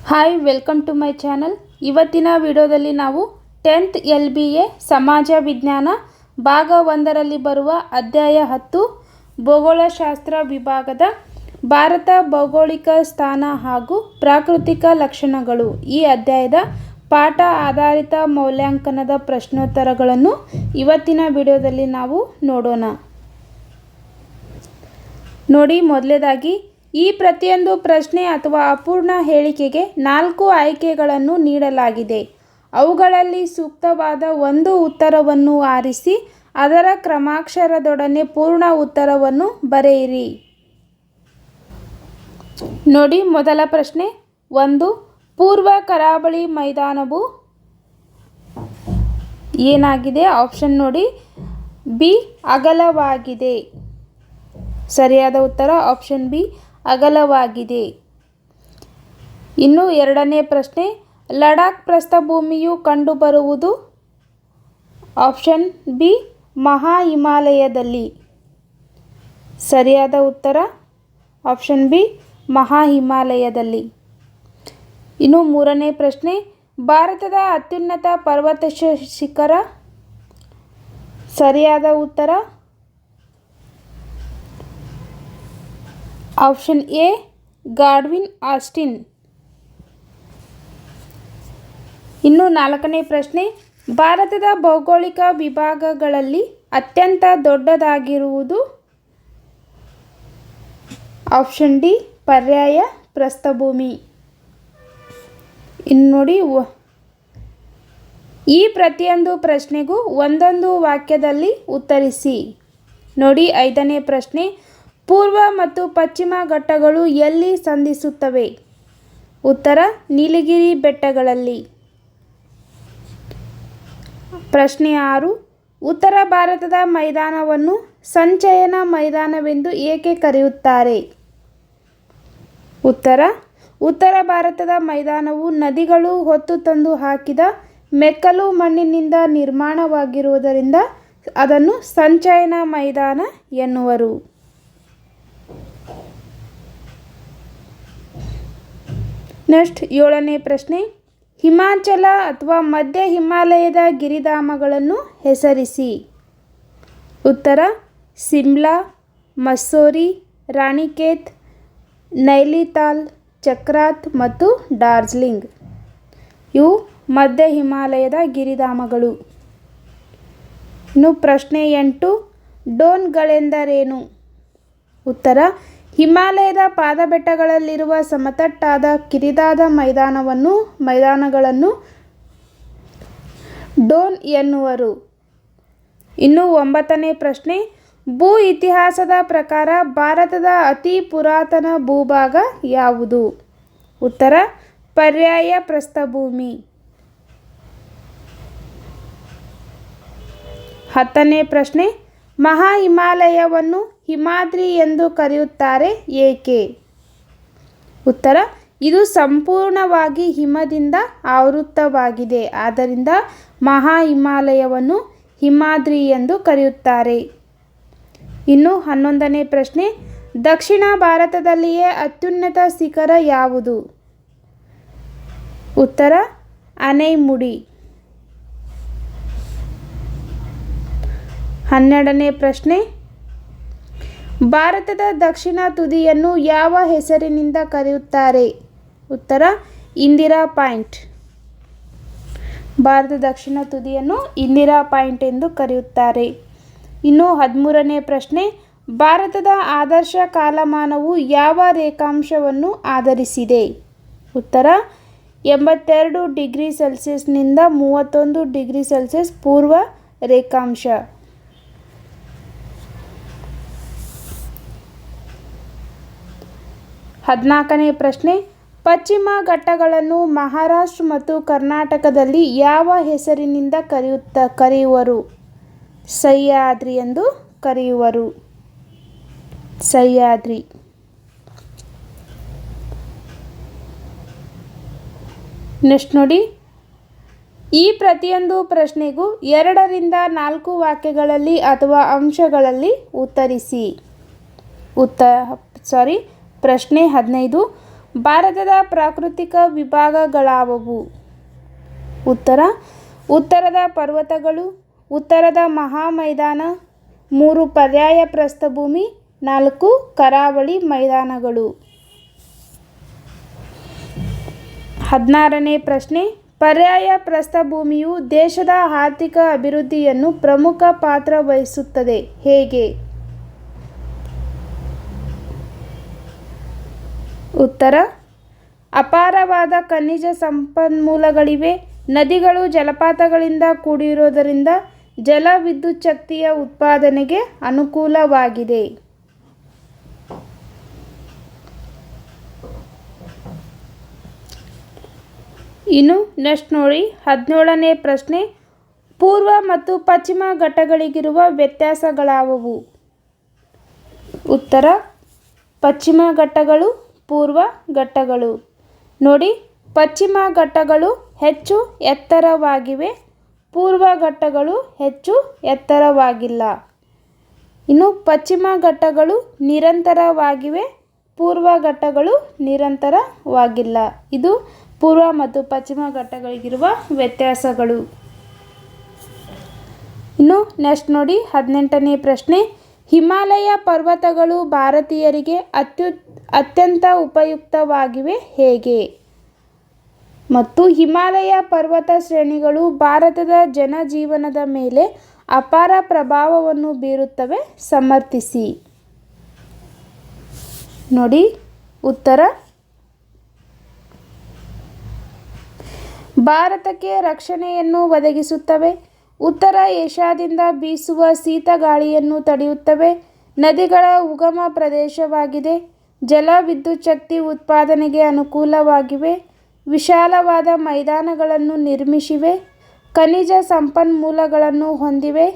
Hi welcome to my channel. ಇವತ್ತಿನ ವಿಡಿಯೋದಲ್ಲಿ ನಾವು 10th LBA ಸಮಾಜ ವಿಜ್ಞಾನ ಭಾಗ 1ರಲ್ಲಿ ಬರುವ ಅಧ್ಯಾಯ 10 ಭೂಗೋಳಶಾಸ್ತ್ರ ವಿಭಾಗದ ಭಾರತ ಭೌಗೋಳಿಕ ಸ್ಥಾನ ಹಾಗೂ ಪ್ರಾಕೃತಿಕ ಲಕ್ಷಣಗಳು ಈ ಅಧ್ಯಾಯದ ಪಾಠ ಆಧಾರಿತ ಮೌಲ್ಯಾಂಕನದ ಪ್ರಶ್ನೋತ್ತರಗಳನ್ನು ಇವತ್ತಿನ ವಿಡಿಯೋದಲ್ಲಿ ನಾವು ನೋಡೋಣ. ನೋಡಿ, ಮೊದಲನೇದಾಗಿ ಈ ಪ್ರತಿಯೊಂದು ಪ್ರಶ್ನೆ ಅಥವಾ ಅಪೂರ್ಣ ಹೇಳಿಕೆಗೆ 4 ಆಯ್ಕೆಗಳನ್ನು ನೀಡಲಾಗಿದೆ. ಅವುಗಳಲ್ಲಿ ಸೂಕ್ತವಾದ ಒಂದು ಉತ್ತರವನ್ನು ಆರಿಸಿ ಅದರ ಕ್ರಮಾಕ್ಷರದೊಡನೆ ಪೂರ್ಣ ಉತ್ತರವನ್ನು ಬರೆಯಿರಿ. ನೋಡಿ, ಮೊದಲ ಪ್ರಶ್ನೆ 1. ಪೂರ್ವ ಕರಾವಳಿ ಮೈದಾನವು ಏನಾಗಿದೆ? ಆಪ್ಷನ್ ನೋಡಿ, ಬಿ ಅಗಲವಾಗಿದೆ. ಸರಿಯಾದ ಉತ್ತರ ಆಪ್ಷನ್ ಬಿ ಅಗಲವಾಗಿದೆ. ಇನ್ನು ಎರಡನೇ ಪ್ರಶ್ನೆ, ಲಡಾಖ್ ಪ್ರಸ್ಥಭೂಮಿಯು ಕಂಡುಬರುವುದು? ಆಪ್ಷನ್ ಬಿ ಮಹಾ ಹಿಮಾಲಯದಲ್ಲಿ. ಸರಿಯಾದ ಉತ್ತರ ಆಪ್ಷನ್ ಬಿ ಮಹಾ ಹಿಮಾಲಯದಲ್ಲಿ. ಇನ್ನು ಮೂರನೇ ಪ್ರಶ್ನೆ, ಭಾರತದ ಅತ್ಯುನ್ನತ ಪರ್ವತ ಶಿಖರ? ಸರಿಯಾದ ಉತ್ತರ ಆಪ್ಷನ್ ಎ ಗಾಡ್ವಿನ್ ಆಸ್ಟಿನ್. ಇನ್ನು ನಾಲ್ಕನೇ ಪ್ರಶ್ನೆ, ಭಾರತದ ಭೌಗೋಳಿಕ ವಿಭಾಗಗಳಲ್ಲಿ ಅತ್ಯಂತ ದೊಡ್ಡದಾಗಿರುವುದು? ಆಪ್ಷನ್ ಡಿ ಪರ್ಯಾಯ ಪ್ರಸ್ಥಭೂಮಿ. ಇನ್ನು ನೋಡಿ, ಈ ಪ್ರತಿಯೊಂದು ಪ್ರಶ್ನೆಗೂ ಒಂದೊಂದು ವಾಕ್ಯದಲ್ಲಿ ಉತ್ತರಿಸಿ. ನೋಡಿ, ಐದನೇ ಪ್ರಶ್ನೆ, ಪೂರ್ವ ಮತ್ತು ಪಶ್ಚಿಮ ಘಟ್ಟಗಳು ಎಲ್ಲಿ ಸಂಧಿಸುತ್ತವೆ? ಉತ್ತರ ನೀಲಗಿರಿ ಬೆಟ್ಟಗಳಲ್ಲಿ. ಪ್ರಶ್ನೆ 6, ಉತ್ತರ ಭಾರತದ ಮೈದಾನವನ್ನು ಸಂಚಯನ ಮೈದಾನವೆಂದು ಏಕೆ ಕರೆಯುತ್ತಾರೆ? ಉತ್ತರ ಭಾರತದ ಮೈದಾನವು ನದಿಗಳು ಹೊತ್ತು ತಂದು ಹಾಕಿದ ಮೆಕ್ಕಲು ಮಣ್ಣಿನಿಂದ ನಿರ್ಮಾಣವಾಗಿರುವುದರಿಂದ ಅದನ್ನು ಸಂಚಯನ ಮೈದಾನ ಎನ್ನುವರು. ನೆಕ್ಸ್ಟ್ 7ನೇ ಪ್ರಶ್ನೆ, ಹಿಮಾಚಲ ಅಥವಾ ಮಧ್ಯ ಹಿಮಾಲಯದ ಗಿರಿಧಾಮಗಳನ್ನು ಹೆಸರಿಸಿ. ಉತ್ತರ ಸಿಮ್ಲಾ, ಮಸ್ಸೂರಿ, ರಾಣಿಖೇತ್, ನೈನಿತಾಲ್, ಚಕ್ರಾತ್ ಮತ್ತು ಡಾರ್ಜಿಲಿಂಗ್. ಇವು ಮಧ್ಯ ಹಿಮಾಲಯದ ಗಿರಿಧಾಮಗಳು. ಇನ್ನು ಪ್ರಶ್ನೆ 8, ಡೋನ್ಗಳೆಂದರೇನು? ಉತ್ತರ ಹಿಮಾಲಯದ ಪಾದಬೆಟ್ಟಗಳಲ್ಲಿರುವ ಸಮತಟ್ಟಾದ ಕಿರಿದಾದ ಮೈದಾನಗಳನ್ನು ಡೋನ್ ಎನ್ನುವರು. ಇನ್ನು 9ನೇ ಪ್ರಶ್ನೆ, ಭೂ ಇತಿಹಾಸದ ಪ್ರಕಾರ ಭಾರತದ ಅತಿ ಪುರಾತನ ಭೂಭಾಗ ಯಾವುದು? ಉತ್ತರ ಪರ್ಯಾಯ ಪ್ರಸ್ಥಭೂಮಿ. 10ನೇ ಪ್ರಶ್ನೆ, ಮಹಾ ಹಿಮಾಲಯವನ್ನು ಹಿಮಾದ್ರಿ ಎಂದು ಕರೆಯುತ್ತಾರೆ ಏಕೆ? ಉತ್ತರ ಇದು ಸಂಪೂರ್ಣವಾಗಿ ಹಿಮದಿಂದ ಆವೃತವಾಗಿದೆ, ಆದ್ದರಿಂದ ಮಹಾ ಹಿಮಾಲಯವನ್ನು ಹಿಮಾದ್ರಿ ಎಂದು ಕರೆಯುತ್ತಾರೆ. ಇನ್ನು 11ನೇ ಪ್ರಶ್ನೆ, ದಕ್ಷಿಣ ಭಾರತದಲ್ಲಿಯೇ ಅತ್ಯುನ್ನತ ಶಿಖರ ಯಾವುದು? ಉತ್ತರ ಆನೈಮುಡಿ. 12ನೇ ಪ್ರಶ್ನೆ, ಭಾರತದ ದಕ್ಷಿಣ ತುದಿಯನ್ನು ಯಾವ ಹೆಸರಿನಿಂದ ಕರೆಯುತ್ತಾರೆ? ಉತ್ತರ ಇಂದಿರಾ ಪಾಯಿಂಟ್. ಭಾರತದ ದಕ್ಷಿಣ ತುದಿಯನ್ನು ಇಂದಿರಾ ಪಾಯಿಂಟ್ ಎಂದು ಕರೆಯುತ್ತಾರೆ. ಇನ್ನು 13ನೇ ಪ್ರಶ್ನೆ, ಭಾರತದ ಆದರ್ಶ ಕಾಲಮಾನವು ಯಾವ ರೇಖಾಂಶವನ್ನು ಆಧರಿಸಿದೆ? ಉತ್ತರ 82 ಡಿಗ್ರಿ ಸೆಲ್ಸಿಯಸ್ನಿಂದ 31 ಡಿಗ್ರಿ ಸೆಲ್ಸಿಯಸ್ ಪೂರ್ವ ರೇಖಾಂಶ. 14ನೇ ಪ್ರಶ್ನೆ, ಪಶ್ಚಿಮ ಘಟ್ಟಗಳನ್ನು ಮಹಾರಾಷ್ಟ್ರ ಮತ್ತು ಕರ್ನಾಟಕದಲ್ಲಿ ಯಾವ ಹೆಸರಿನಿಂದ ಕರೆಯುವರು? ಸಹ್ಯಾದ್ರಿ ಎಂದು ಕರೆಯುವರು. ಸಹ್ಯಾದ್ರಿ. ನೆಕ್ಸ್ಟ್ ನೋಡಿ, ಈ ಪ್ರತಿಯೊಂದು ಪ್ರಶ್ನೆಗೂ 2 ರಿಂದ 4 ವಾಕ್ಯಗಳಲ್ಲಿ ಅಥವಾ ಅಂಶಗಳಲ್ಲಿ ಉತ್ತರಿಸಿ. ಪ್ರಶ್ನೆ 15, ಭಾರತದ ಪ್ರಾಕೃತಿಕ ವಿಭಾಗಗಳಾವುವು? ಉತ್ತರದ ಪರ್ವತಗಳು, ಉತ್ತರದ ಮಹಾಮೈದಾನ, 3 ಪರ್ಯಾಯ ಪ್ರಸ್ಥಭೂಮಿ, 4 ಕರಾವಳಿ ಮೈದಾನಗಳು. 16ನೇ ಪ್ರಶ್ನೆ, ಪರ್ಯಾಯ ಪ್ರಸ್ಥಭೂಮಿಯು ದೇಶದ ಆರ್ಥಿಕ ಅಭಿವೃದ್ಧಿಯನ್ನು ಪ್ರಮುಖ ಪಾತ್ರ ವಹಿಸುತ್ತದೆ ಹೇಗೆ? ಉತ್ತರ, ಅಪಾರವಾದ ಖನಿಜ ಸಂಪನ್ಮೂಲಗಳಿವೆ. ನದಿಗಳು ಜಲಪಾತಗಳಿಂದ ಕೂಡಿರುವುದರಿಂದ ಜಲ ವಿದ್ಯುತ್ ಶಕ್ತಿಯ ಉತ್ಪಾದನೆಗೆ ಅನುಕೂಲವಾಗಿದೆ. ಇನ್ನು ನೆಕ್ಸ್ಟ್ ನೋಡಿ 17ನೇ ಪ್ರಶ್ನೆ, ಪೂರ್ವ ಮತ್ತು ಪಶ್ಚಿಮ ಘಟ್ಟಗಳಿಗಿರುವ ವ್ಯತ್ಯಾಸಗಳಾವುವು? ಉತ್ತರ, ಪಶ್ಚಿಮ ಘಟ್ಟಗಳು, ಪೂರ್ವ ಘಟ್ಟಗಳು. ನೋಡಿ, ಪಶ್ಚಿಮ ಘಟ್ಟಗಳು ಹೆಚ್ಚು ಎತ್ತರವಾಗಿವೆ, ಪೂರ್ವ ಘಟ್ಟಗಳು ಹೆಚ್ಚು ಎತ್ತರವಾಗಿಲ್ಲ. ಇನ್ನು ಪಶ್ಚಿಮ ಘಟ್ಟಗಳು ನಿರಂತರವಾಗಿವೆ, ಪೂರ್ವ ಘಟ್ಟಗಳು ನಿರಂತರವಾಗಿಲ್ಲ. ಇದು ಪೂರ್ವ ಮತ್ತು ಪಶ್ಚಿಮ ಘಟ್ಟಗಳಿಗಿರುವ ವ್ಯತ್ಯಾಸಗಳು. ಇನ್ನು ನೆಕ್ಸ್ಟ್ ನೋಡಿ 18ನೇ ಪ್ರಶ್ನೆ, ಹಿಮಾಲಯ ಪರ್ವತಗಳು ಭಾರತೀಯರಿಗೆ ಅತ್ಯಂತ ಉಪಯುಕ್ತವಾಗಿವೆ ಹೇಗೆ? ಮತ್ತು ಹಿಮಾಲಯ ಪರ್ವತ ಶ್ರೇಣಿಗಳು ಭಾರತದ ಜನಜೀವನದ ಮೇಲೆ ಅಪಾರ ಪ್ರಭಾವವನ್ನು ಬೀರುತ್ತವೆ ಸಮರ್ಥಿಸಿ. ನೋಡಿ, ಉತ್ತರ, ಭಾರತಕ್ಕೆ ರಕ್ಷಣೆಯನ್ನು ಒದಗಿಸುತ್ತವೆ, ಉತ್ತರ ಏಷ್ಯಾದಿಂದ ಬೀಸುವ ಶೀತ ಗಾಳಿಯನ್ನು ತಡೆಯುತ್ತವೆ, ನದಿಗಳ ಉಗಮ ಪ್ರದೇಶವಾಗಿದೆ, ಜಲ ವಿದ್ಯುತ್ ಶಕ್ತಿ ಉತ್ಪಾದನೆಗೆ ಅನುಕೂಲವಾಗಿವೆ, ವಿಶಾಲವಾದ ಮೈದಾನಗಳನ್ನು ನಿರ್ಮಿಸಿವೆ, ಖನಿಜ ಸಂಪನ್ಮೂಲಗಳನ್ನು ಹೊಂದಿವೆ,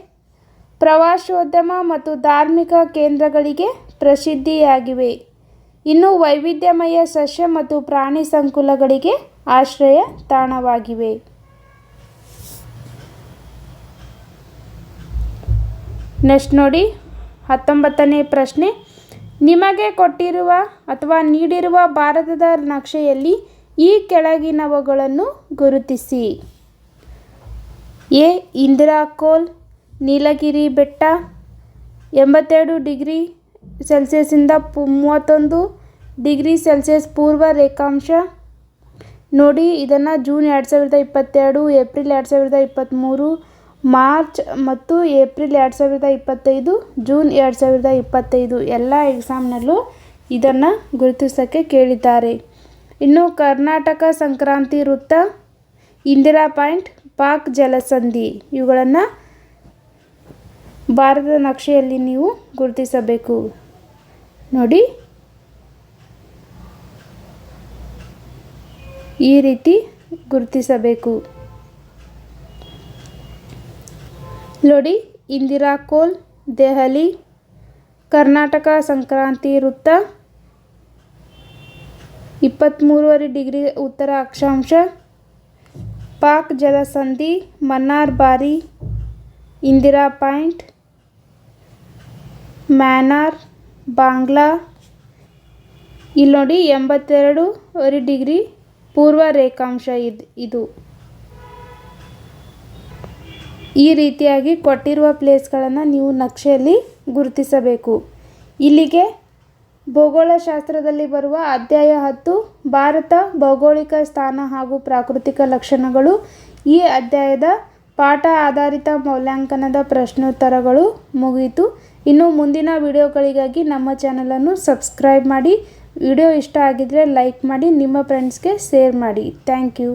ಪ್ರವಾಸೋದ್ಯಮ ಮತ್ತು ಧಾರ್ಮಿಕ ಕೇಂದ್ರಗಳಿಗೆ ಪ್ರಸಿದ್ಧಿಯಾಗಿವೆ. ಇನ್ನು ವೈವಿಧ್ಯಮಯ ಸಸ್ಯ ಮತ್ತು ಪ್ರಾಣಿ ಸಂಕುಲಗಳಿಗೆ ಆಶ್ರಯ ತಾಣವಾಗಿವೆ. ನೆಕ್ಸ್ಟ್ ನೋಡಿ 19ನೇ ಪ್ರಶ್ನೆ, ನಿಮಗೆ ಕೊಟ್ಟಿರುವ ಅಥವಾ ನೀಡಿರುವ ಭಾರತದ ನಕ್ಷೆಯಲ್ಲಿ ಈ ಕೆಳಗಿನವುಗಳನ್ನು ಗುರುತಿಸಿ. ಎ. ಇಂದಿರಾ ಕೋಲ್, ನೀಲಗಿರಿ ಬೆಟ್ಟ 82 ಡಿಗ್ರಿ ಸೆಲ್ಸಿಯಸ್ಸಿಂದ 31 ಡಿಗ್ರಿ ಸೆಲ್ಸಿಯಸ್ ಪೂರ್ವ ರೇಖಾಂಶ. ನೋಡಿ, ಇದನ್ನು ಜೂನ್ 2022, ಏಪ್ರಿಲ್ 2023, ಮಾರ್ಚ್ ಮತ್ತು ಏಪ್ರಿಲ್ 2025, ಜೂನ್ 2025 ಎಲ್ಲ ಎಕ್ಸಾಮ್ನಲ್ಲೂ ಇದನ್ನು ಗುರುತಿಸೋಕ್ಕೆ ಕೇಳಿದ್ದಾರೆ. ಇನ್ನು ಕರ್ನಾಟಕ ಸಂಕ್ರಾಂತಿ ವೃತ್ತ, ಇಂದಿರಾ ಪಾಯಿಂಟ್, ಪಾಕ್ ಜಲಸಂಧಿ ಇವುಗಳನ್ನು ಭಾರತದ ನಕ್ಷೆಯಲ್ಲಿ ನೀವು ಗುರುತಿಸಬೇಕು. ನೋಡಿ, ಈ ರೀತಿ ಗುರುತಿಸಬೇಕು. ನೋಡಿ, ಇಂದಿರಾ ಕೋಲ್, ದೆಹಲಿ, ಕರ್ನಾಟಕ ಸಂಕ್ರಾಂತಿ ವೃತ್ತ 23.5 ಡಿಗ್ರಿ ಉತ್ತರ ಅಕ್ಷಾಂಶ, ಪಾಕ್ ಜಲಸಂಧಿ, ಮನ್ನಾರ್ ಬಾರಿ, ಇಂದಿರಾ ಪಾಯಿಂಟ್, ಮ್ಯಾನಾರ್, ಬಾಂಗ್ಲಾ. ಇಲ್ಲಿ ನೋಡಿ 82 ಡಿಗ್ರಿ ಪೂರ್ವ ರೇಖಾಂಶ ಇದು. ಈ ರೀತಿಯಾಗಿ ಕೊಟ್ಟಿರುವ ಪ್ಲೇಸ್ಗಳನ್ನು ನೀವು ನಕ್ಷೆಯಲ್ಲಿ ಗುರುತಿಸಬೇಕು. ಇಲ್ಲಿಗೆ ಭೂಗೋಳಶಾಸ್ತ್ರದಲ್ಲಿ ಬರುವ ಅಧ್ಯಾಯ 10 ಭಾರತ ಭೌಗೋಳಿಕ ಸ್ಥಾನ ಹಾಗೂ ಪ್ರಾಕೃತಿಕ ಲಕ್ಷಣಗಳು, ಈ ಅಧ್ಯಾಯದ ಪಾಠ ಆಧಾರಿತ ಮೌಲ್ಯಾಂಕನದ ಪ್ರಶ್ನೋತ್ತರಗಳು ಮುಗಿಯಿತು. ಇನ್ನು ಮುಂದಿನ ವಿಡಿಯೋಗಳಿಗಾಗಿ ನಮ್ಮ ಚಾನಲನ್ನು ಸಬ್ಸ್ಕ್ರೈಬ್ ಮಾಡಿ. ವಿಡಿಯೋ ಇಷ್ಟ ಆಗಿದ್ದರೆ ಲೈಕ್ ಮಾಡಿ, ನಿಮ್ಮ ಫ್ರೆಂಡ್ಸ್ಗೆ ಶೇರ್ ಮಾಡಿ. Thank you.